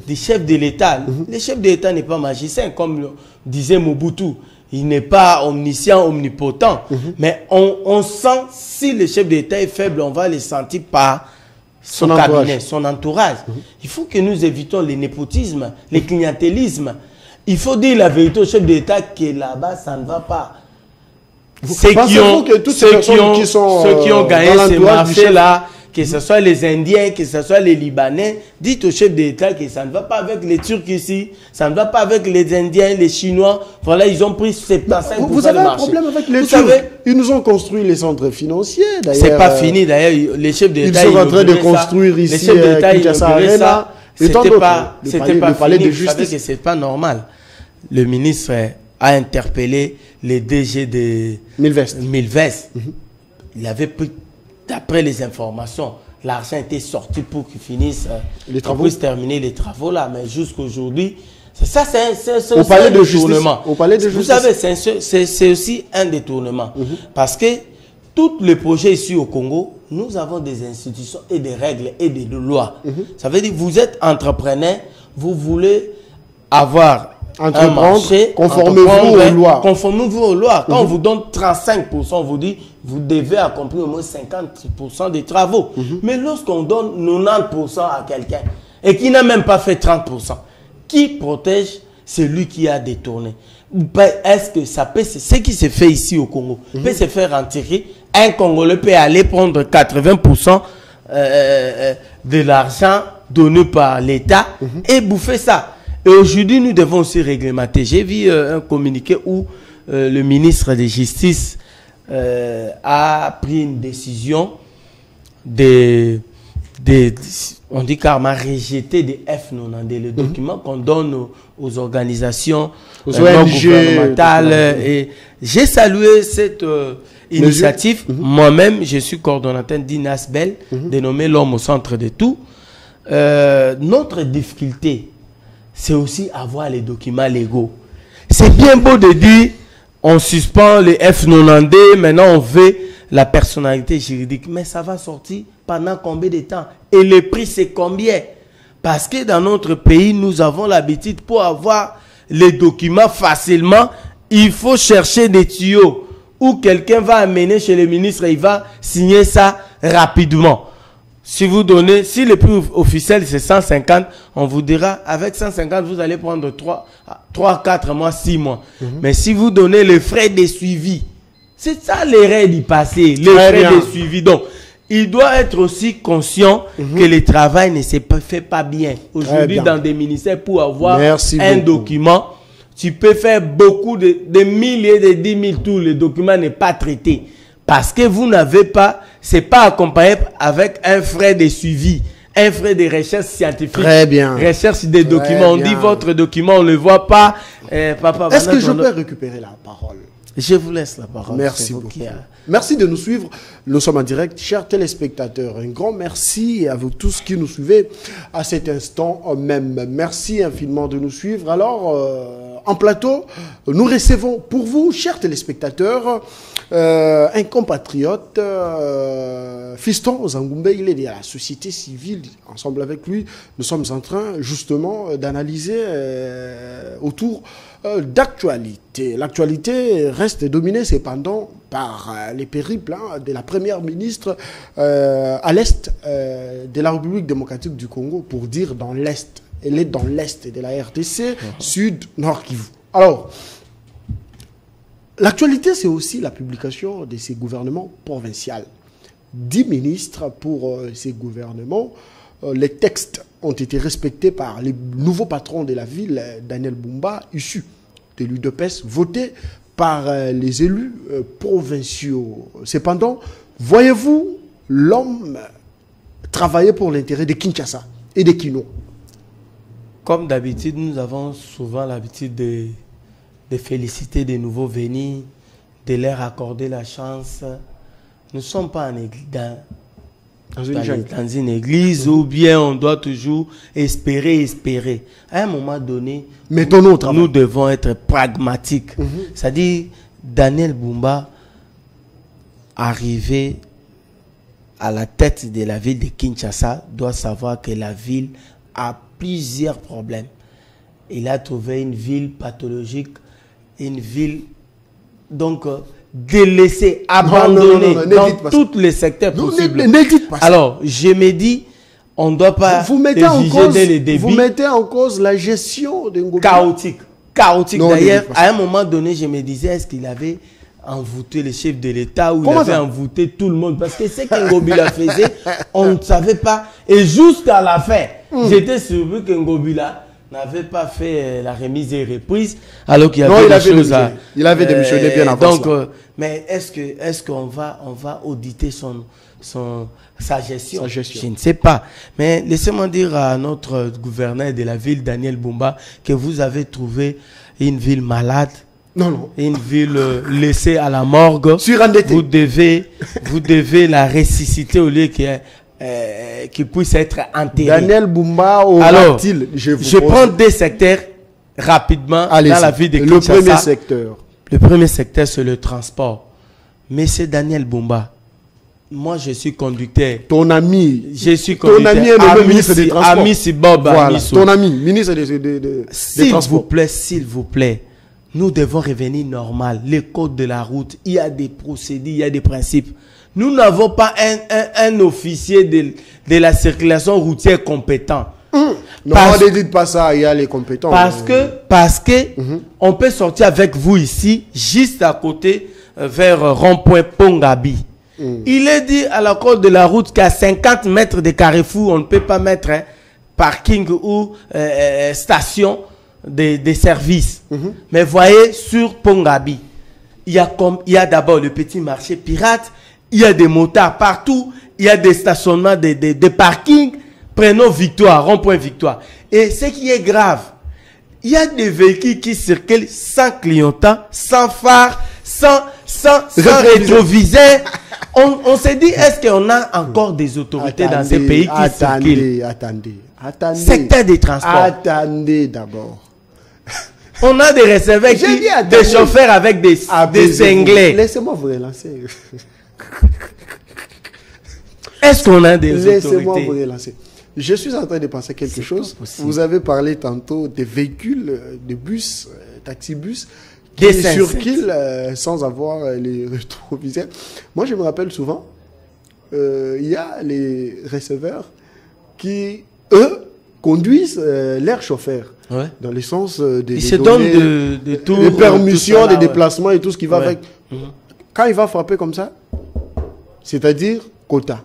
B: des chefs de l'État. Le chef de l'État n'est pas magicien, comme disait Mobutu. Il n'est pas omniscient, omnipotent. Mais on sent, si le chef de l'État est faible, on va le sentir par son cabinet, son entourage. Il faut que nous évitons le népotisme, le clientélisme. Il faut dire la vérité au chef de l'État que là-bas, ça ne va pas. Ceux qui ont gagné ce marché-là, que ce soit les Indiens, que ce soit les Libanais, dites au chef de l'État que ça ne va pas avec les Turcs ici, ça ne va pas avec les Indiens, les Chinois. Voilà, ils ont pris 75%
A: Vous avez un problème avec les Turcs. Ils nous ont construit les centres financiers.
B: C'est pas fini d'ailleurs. Les chefs de l'État,
A: ils sont en train de construire ici Kinshasa Arena.
B: C'était pas fini. Vous savez que c'est pas normal. Le ministre a interpellé les DG de Milvest. Il avait pris, d'après les informations, l'argent était sorti pour qu'ils finissent, les travaux, puissent terminer les travaux là. Mais jusqu'aujourd'hui, c'est un détournement. Vous savez, c'est aussi un détournement. Parce que tous les projets ici au Congo, nous avons des institutions et des règles et des lois. Ça veut dire que vous êtes entrepreneur, vous voulez avoir un marché, conformez-vous aux lois. Conformez-vous aux lois. Quand on vous donne 35%, on vous dit vous devez accomplir au moins 50% des travaux. Mais lorsqu'on donne 90% à quelqu'un et qui n'a même pas fait 30%, qui protège celui qui a détourné? Est-ce que ça peut, ce qui se fait ici au Congo, peut se faire retirer? Un Congolais peut aller prendre 80% de l'argent donné par l'État et bouffer ça. Et aujourd'hui, nous devons aussi réglementer. J'ai vu un communiqué où le ministre de Justice a pris une décision on dit carrément rejeter des F90, le document qu'on donne aux organisations non gouvernementales. Et j'ai salué cette initiative. Moi-même, je suis coordonnateur d'INASBEL, dénommé l'homme au centre de tout. Notre difficulté, c'est aussi avoir les documents légaux. C'est bien beau de dire on suspend les F90, maintenant on veut la personnalité juridique. Mais ça va sortir pendant combien de temps? Et le prix, c'est combien? Parce que dans notre pays, nous avons l'habitude, pour avoir les documents facilement, il faut chercher des tuyaux. Ou quelqu'un va amener chez le ministre et il va signer ça rapidement. Si vous donnez, si le prix officiel c'est 150, on vous dira avec 150 vous allez prendre 3, 4 mois, 6 mois. Mais si vous donnez les frais de suivi, c'est ça les règles du passé, les frais de suivi. Donc, il doit être aussi conscient que le travail ne se fait pas bien. Aujourd'hui, dans des ministères, pour avoir un document, tu peux faire beaucoup de milliers, de 10 000 tours. Le document n'est pas traité. Parce que vous n'avez pas, c'est pas accompagné avec un frais de suivi, un frais de recherche scientifique.
A: Très bien.
B: Recherche des documents. On dit votre document, on ne le voit pas. Papa,
A: est-ce que je peux récupérer la parole?
B: Je vous laisse la parole.
A: Merci beaucoup. Merci de nous suivre. Nous sommes en direct. Chers téléspectateurs, un grand merci à vous tous qui nous suivez à cet instant même. Merci infiniment de nous suivre. Alors, en plateau, nous recevons pour vous, chers téléspectateurs, un compatriote, Fiston Zangoumbe. Il est de la société civile. Ensemble avec lui, nous sommes en train justement d'analyser autour d'actualité. L'actualité reste dominée cependant par les périples de la première ministre à l'est de la République démocratique du Congo, pour dire dans l'est. Elle est dans l'est de la RDC, sud, nord Kivu. Alors, l'actualité, c'est aussi la publication de ces gouvernements provinciaux. 10 ministres pour ces gouvernements. Les textes ont été respectés par les nouveaux patrons de la ville, Daniel Bumba, issu de l'UDPS, voté par les élus provinciaux. Cependant, voyez-vous l'homme travailler pour l'intérêt de Kinshasa et de Kino?
B: Comme d'habitude, nous avons souvent l'habitude de féliciter des nouveaux venus, de leur accorder la chance. Nous ne sommes pas dans une église où bien on doit toujours espérer. À un moment donné, nous devons être pragmatiques. C'est-à-dire, Daniel Bumba, arrivé à la tête de la ville de Kinshasa, doit savoir que la ville a plusieurs problèmes. Il a trouvé une ville pathologique, une ville donc délaissée, abandonnée dans tous les secteurs possibles. Alors, je me dis, on ne doit pas exiger dès le début.
A: Vous mettez en cause la gestion de Ngobila.
B: Chaotique. D'ailleurs, à un moment donné, je me disais, est-ce qu'il avait envoûté le chef de l'État ou il avait envoûté tout le monde? Parce que ce que Ngobila faisait, on ne savait pas. Et jusqu'à la fin, j'étais surpris que Ngobila n'avait pas fait la remise et reprise, alors qu'il y avait des choses à...
A: Il avait démissionné bien avant ça.
B: Mais est-ce qu'on va auditer sa gestion? Je ne sais pas. Mais laissez-moi dire à notre gouverneur de la ville, Daniel Bumba, que vous avez trouvé une ville malade.
A: Non.
B: Une ville laissée à la morgue.
A: Surendettée.
B: Vous devez la ressusciter au lieu qui puisse être enterré.
A: Daniel Bumba aura-t-il,
B: je prends des secteurs rapidement dans la ville de Kinshasa.
A: Le premier secteur.
B: Le premier secteur, c'est le transport. Monsieur Daniel Bumba, moi je suis conducteur.
A: Ton ami.
B: Je suis conducteur.
A: Ton ami est le ministre des Transports.
B: Ami Sibob.
A: Voilà. Ton ami, ministre des Transports.
B: S'il vous plaît, nous devons revenir normal. Les codes de la route, il y a des procédés, il y a des principes. Nous n'avons pas un officier de la circulation routière compétent.
A: Non, ne dites pas ça, il y a les compétents.
B: Parce que on peut sortir avec vous ici, juste à côté, vers rond-point Pongabi. Il est dit à la code de la route qu'à 50 mètres de Carrefour, on ne peut pas mettre parking ou station de service. Mais voyez, sur Pongabi, il y a d'abord le petit marché pirate, il y a des motards partout, il y a des stationnements, des parkings. Prenons Victoire, rond-point Victoire. Et ce qui est grave, il y a des véhicules qui circulent sans clignotant, sans phare, sans rétroviseur. On se dit, est-ce qu'on a encore des autorités dans ces pays qui circulent?
A: Attendez.
B: Secteur des transports.
A: Attendez d'abord.
B: On a des receveurs des chauffeurs avec des cinglés.
A: Laissez-moi vous relancer.
B: Est-ce qu'on a des autorités?
A: Laissez-moi vous relancer. Je suis en train de penser quelque chose. Vous avez parlé tantôt des véhicules, des bus, taxi-bus, qui circulent sans avoir les rétroviseurs. Moi, je me rappelle souvent, il y a les receveurs qui, eux, conduisent leurs chauffeurs. Ouais. Dans le sens des
B: ils se donnent de tout,
A: des permissions, des déplacements et tout ce qui va avec. Quand il va frapper comme ça, c'est-à-dire quota.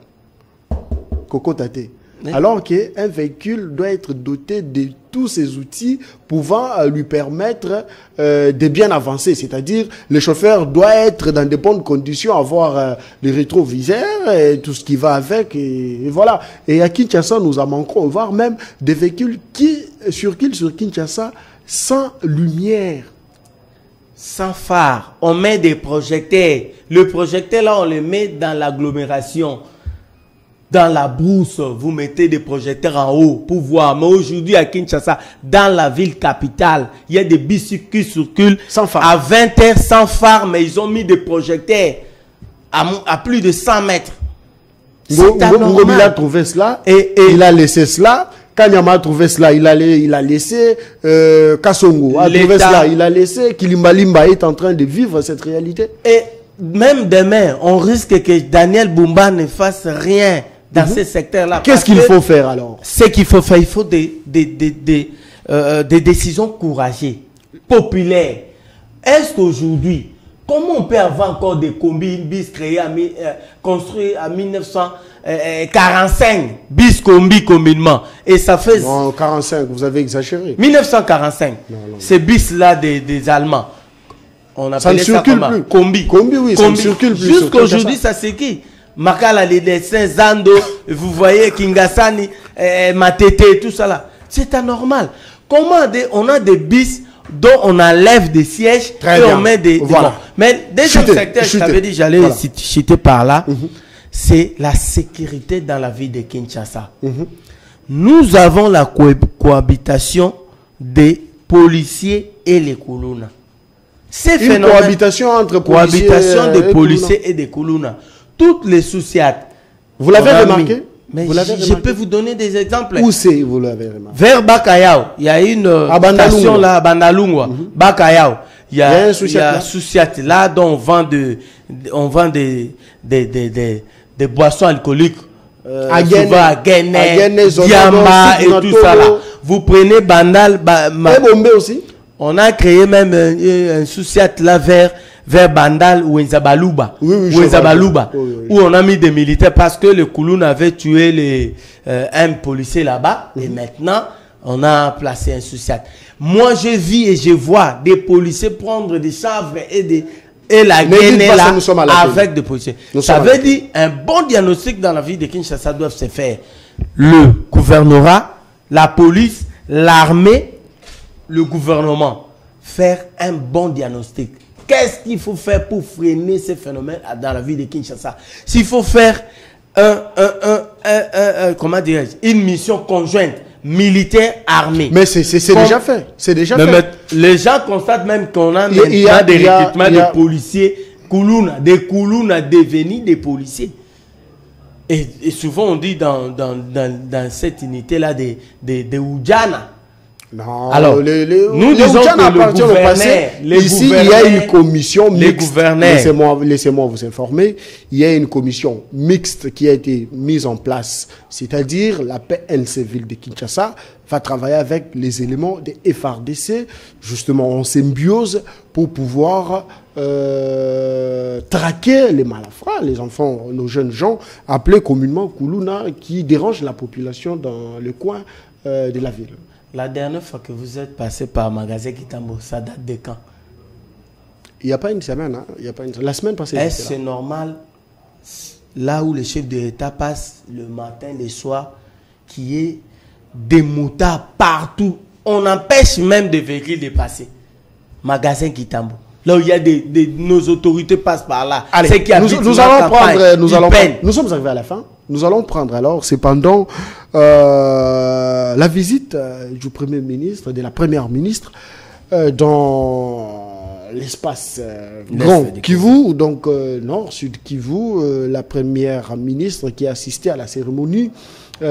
A: Coco Tate. Alors qu'un véhicule doit être doté de tous ces outils pouvant lui permettre de bien avancer. C'est-à-dire, le chauffeur doit être dans de bonnes conditions, avoir les rétroviseurs et tout ce qui va avec. Et voilà. Et à Kinshasa, nous en manquons, voire même des véhicules qui circulent sur Kinshasa sans lumière.
B: Sans phare. On met des projecteurs. Le projecteur, là, on le met dans l'agglomération. Dans la brousse, vous mettez des projecteurs en haut pour voir. Mais aujourd'hui, à Kinshasa, dans la ville capitale, il y a des bus qui circulent sans phare. À 20h sans phare, mais ils ont mis des projecteurs à plus de 100 mètres.
A: Il a trouvé cela et il a laissé cela. Kanyama a trouvé cela, il a laissé. Kassongo a trouvé cela, il a laissé. Kilimbalimba est en train de vivre cette réalité.
B: Et même demain, on risque que Daniel Bumba ne fasse rien dans ces secteurs-là.
A: Qu'est-ce qu'il faut faire alors?
B: Ce qu'il faut faire, il faut des décisions courageuses, populaires. Est-ce qu'aujourd'hui, comment on peut avoir encore des combis, bis créés, construits en 1945, bis combi combinement, et ça fait...
A: Non, 45, vous avez exagéré.
B: 1945, ces bis-là des Allemands. On appelait ça comment?
A: Combi. Combi, oui, ça ne circule plus.
B: Jusqu'aujourd'hui, ça c'est qui? Makala, les dessins, Zando, vous voyez, Kingasani, Matete, tout ça là. C'est anormal. Comment on a des bis dont on enlève des sièges et on met des...
A: Voilà.
B: Bon. Mais deuxième secteur, je t'avais dit, j'allais citer par là, c'est la sécurité dans la ville de Kinshasa. Nous avons la cohabitation des policiers et les Kuluna.
A: Une cohabitation entre policiers
B: des policiers et des Kuluna. Toutes les souciates.
A: Vous l'avez remarqué?
B: Mais je peux vous donner des exemples.
A: Où c'est vous l'avez remarqué?
B: Vers Bakayao, il y a une station là, à Bandalungwa. Bakayao, il y a un souciate là dont on vend des boissons alcooliques. Guinée, Diamba et tout ça là. Vous prenez Bandal.
A: Bombé aussi.
B: On a créé même un souciate là vers Bandal ou Nzabaluba, où on a mis des militaires parce que le Kouloun avait tué un policier là-bas et maintenant on a placé un souciate. Moi je vis et je vois des policiers prendre des chanvres et la Guinée là avec des policiers. Ça veut dire un bon diagnostic dans la vie de Kinshasa doit se faire. Le gouvernorat, la police, l'armée, le gouvernement, faire un bon diagnostic. Qu'est-ce qu'il faut faire pour freiner ces phénomènes dans la ville de Kinshasa? S'il faut faire comment dirais-je, une mission conjointe militaire armée.
A: Mais c'est déjà fait. C'est déjà fait.
B: Mais les gens constatent même qu'on a maintenant des recrutements de policiers Koulouna, des Koulouna devenus des policiers. Et souvent on dit dans cette unité-là des Oudjana.
A: Non,
B: alors, nous disons que le gouverneur,
A: ici, il y a une commission mixte.
B: Laissez-moi
A: vous informer. Il y a une commission mixte qui a été mise en place. C'est-à-dire, la PNC Ville de Kinshasa va travailler avec les éléments des FRDC, justement en symbiose, pour pouvoir traquer les malafrats, les enfants, nos jeunes gens, appelés communément Koulouna, qui dérangent la population dans le coin de la ville.
B: La dernière fois que vous êtes passé par Magasin Kitambo, ça date de quand?
A: Il n'y a pas une semaine. Hein? La semaine passée.
B: Est-ce que c'est normal, là où le chef de l'État passe le matin, le soir, qu'il y ait des moutards partout? On empêche même des véhicules de passer. Magasin Kitambo. Là où il y a nos autorités passent par là.
A: Allez, nous sommes arrivés à la fin. Nous allons prendre alors, c'est pendant la visite du Premier ministre, de la Première ministre, dans l'espace grand Kivu, donc nord-sud Kivu, la première ministre qui a assisté à la cérémonie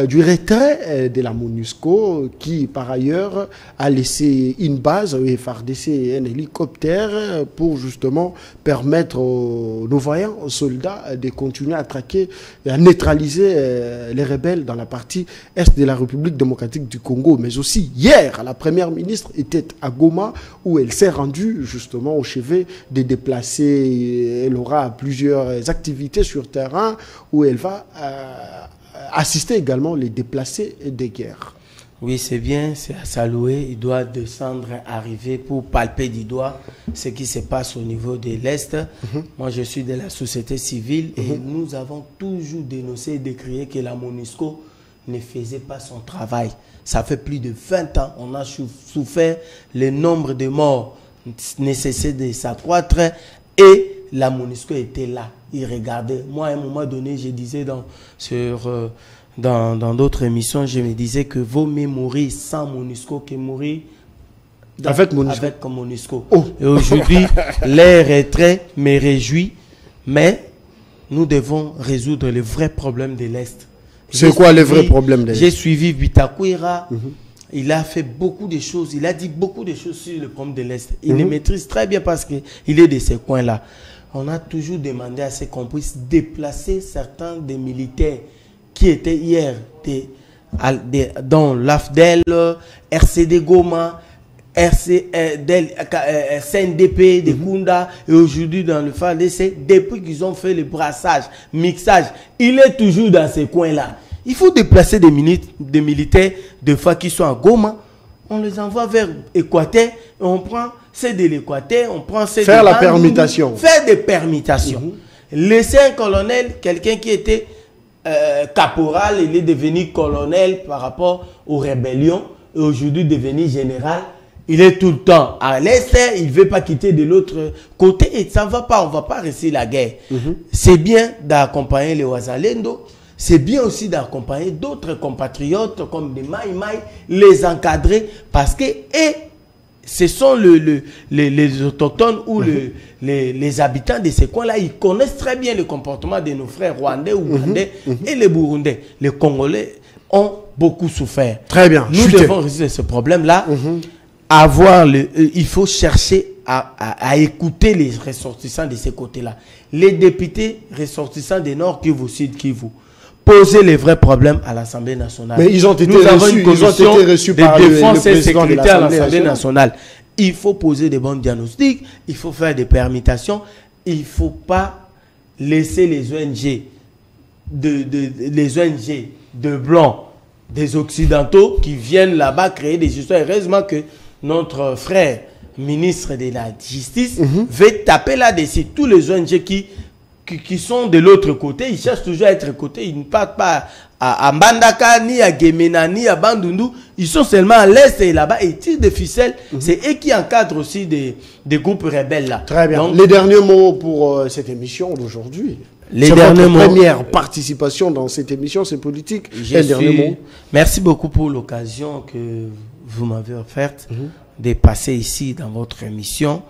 A: du retrait de la MONUSCO, qui par ailleurs a laissé une base, FARDC et un hélicoptère pour justement permettre nos voyants soldats de continuer à traquer et à neutraliser les rebelles dans la partie est de la République démocratique du Congo. Mais aussi hier, la première ministre était à Goma, où elle s'est rendue justement au chevet des déplacés. Elle aura plusieurs activités sur terrain où elle va assister également les déplacés de guerre.
B: Oui, c'est bien, c'est à saluer. Il doit descendre, arriver pour palper du doigt ce qui se passe au niveau de l'Est. Moi, je suis de la société civile et nous avons toujours dénoncé et décrié que la MONUSCO ne faisait pas son travail. Ça fait plus de 20 ans, on a souffert, le nombre de morts ne cessait de s'accroître et la MONUSCO était là. Il regardait. Moi, à un moment donné, je disais dans d'autres émissions, je me disais que vaut mieux mourir sans MONUSCO que mourir
A: avec MONUSCO.
B: Avec MONUSCO. Oh. Et aujourd'hui, les retraits me réjouit, mais nous devons résoudre le vrai problème de l'Est.
A: C'est quoi le vrai problème de l'Est?
B: J'ai suivi Bitakwira. Il a fait beaucoup de choses. Il a dit beaucoup de choses sur le problème de l'Est. Il le maîtrise très bien parce qu'il est de ces coins-là. On a toujours demandé à ce qu'on puisse déplacer certains des militaires qui étaient hier dans l'AFDEL, RCD Goma, CNDP de Kunda et aujourd'hui dans le FARDC. Depuis qu'ils ont fait le brassage, mixage, il est toujours dans ces coins-là. Il faut déplacer des militaires de fois qui sont à Goma. On les envoie vers l'Équateur et on prend ceux de l'Équateur, on prend ceux
A: faire la permutation.
B: Faire des permutations. Laisser un colonel, quelqu'un qui était caporal, il est devenu colonel par rapport aux rébellions et aujourd'hui devenu général. Il est tout le temps à l'Est, il ne veut pas quitter de l'autre côté et ça ne va pas, on ne va pas rester la guerre. C'est bien d'accompagner les Wazalendo. C'est bien aussi d'accompagner d'autres compatriotes comme des Maï-Maï, les encadrer parce que ce sont les autochtones ou les habitants de ces coins-là. Ils connaissent très bien le comportement de nos frères rwandais, ougandais et les burundais. Les Congolais ont beaucoup souffert.
A: Très bien.
B: Nous devons résoudre ce problème-là. Il faut chercher à écouter les ressortissants de ces côtés-là. Les députés ressortissants des Nord Kivu, Sud Kivu. Poser les vrais problèmes à l'Assemblée nationale.
A: Mais ils ont été reçus par
B: le défense et sécurité à l'Assemblée nationale. Il faut poser des bons diagnostics, il faut faire des permutations, il ne faut pas laisser les ONG de blancs, des occidentaux qui viennent là-bas créer des histoires. Heureusement que notre frère ministre de la Justice veut taper là-dessus. Tous les ONG qui sont de l'autre côté, ils cherchent toujours à être côté, ils ne partent pas à Mbandaka, ni à Gemena, ni à Bandundu, ils sont seulement à l'Est et là-bas, et ils tirent des ficelles, c'est eux qui encadrent aussi des groupes rebelles là.
A: Très bien. Donc, les derniers mots pour cette émission d'aujourd'hui.
B: C'est votre
A: première participation dans cette émission, c'est politique.
B: Merci beaucoup pour l'occasion que vous m'avez offerte de passer ici dans votre émission.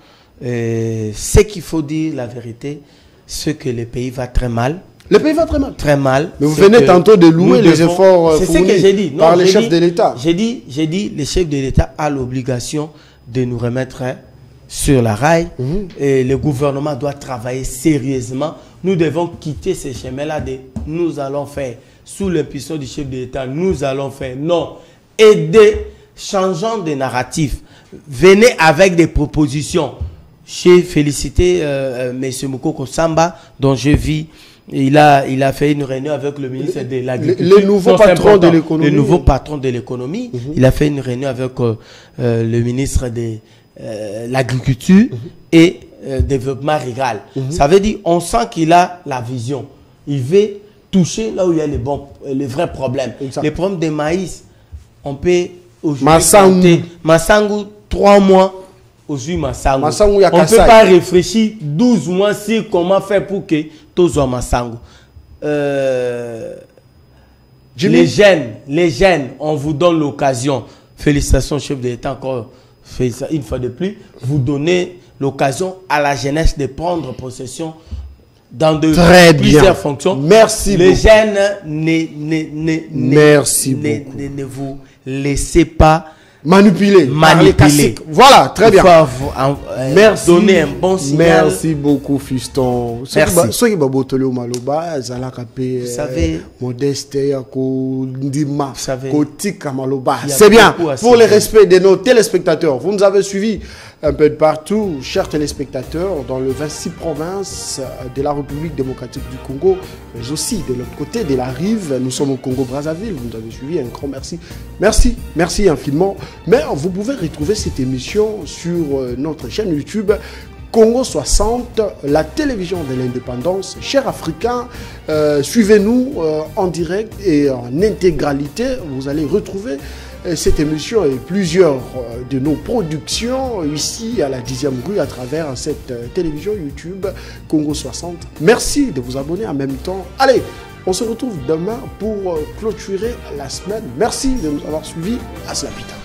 B: Ce qu'il faut dire, la vérité, c'est que le pays va très mal.
A: Le pays va très mal.
B: Très mal.
A: Mais vous venez tantôt de louer les efforts fournis par les chefs de l'État.
B: J'ai dit, le chef de l'État a l'obligation de nous remettre sur la rail. Et le gouvernement doit travailler sérieusement. Nous devons quitter ce chemin-là nous allons faire, sous l'impulsion du chef de l'État, nous allons faire. Non. Aider, changeons de narratif. Venez avec des propositions. J'ai félicité M. Moukoko Samba, dont je vis. Il a fait une réunion avec le ministre de l'Agriculture.
A: Le nouveau patron de l'économie.
B: Le nouveau patron de l'économie. Il a fait une réunion avec le ministre de l'Agriculture et Développement rural. Ça veut dire on sent qu'il a la vision. Il veut toucher là où il y a les vrais problèmes. Les problèmes de maïs, on peut aujourd'hui Massangu 3 mois. Aujourd'hui, Massangu. On ne peut pas réfléchir 12 mois sur comment faire pour que tous soient Massangu. Les jeunes, on vous donne l'occasion. Félicitations, chef de l'État, encore fait ça une fois de plus. Vous donnez l'occasion à la jeunesse de prendre possession dans plusieurs fonctions.
A: Merci
B: les
A: beaucoup.
B: Jeunes,
A: Merci beaucoup.
B: Ne vous laissez pas
A: manipuler. Voilà, très bien.
B: Merci. Donner un bon signal.
A: Merci beaucoup, fiston.
B: Merci.
A: Vous savez,
B: modeste,
A: c'est bien. Pour le respect de nos téléspectateurs, vous nous avez suivis un peu de partout, chers téléspectateurs, dans le 26 provinces de la République démocratique du Congo, mais aussi de l'autre côté de la rive. Nous sommes au Congo-Brazzaville. Vous nous avez suivis, un grand merci. Merci infiniment. Mais vous pouvez retrouver cette émission sur notre chaîne YouTube Congo 60, la télévision de l'indépendance. Chers Africains, suivez-nous en direct et en intégralité. Vous allez retrouver cette émission et plusieurs de nos productions ici à la 10e rue à travers cette télévision YouTube Congo 60. Merci de vous abonner en même temps. Allez, on se retrouve demain pour clôturer la semaine. Merci de nous avoir suivis. À cela plus tard.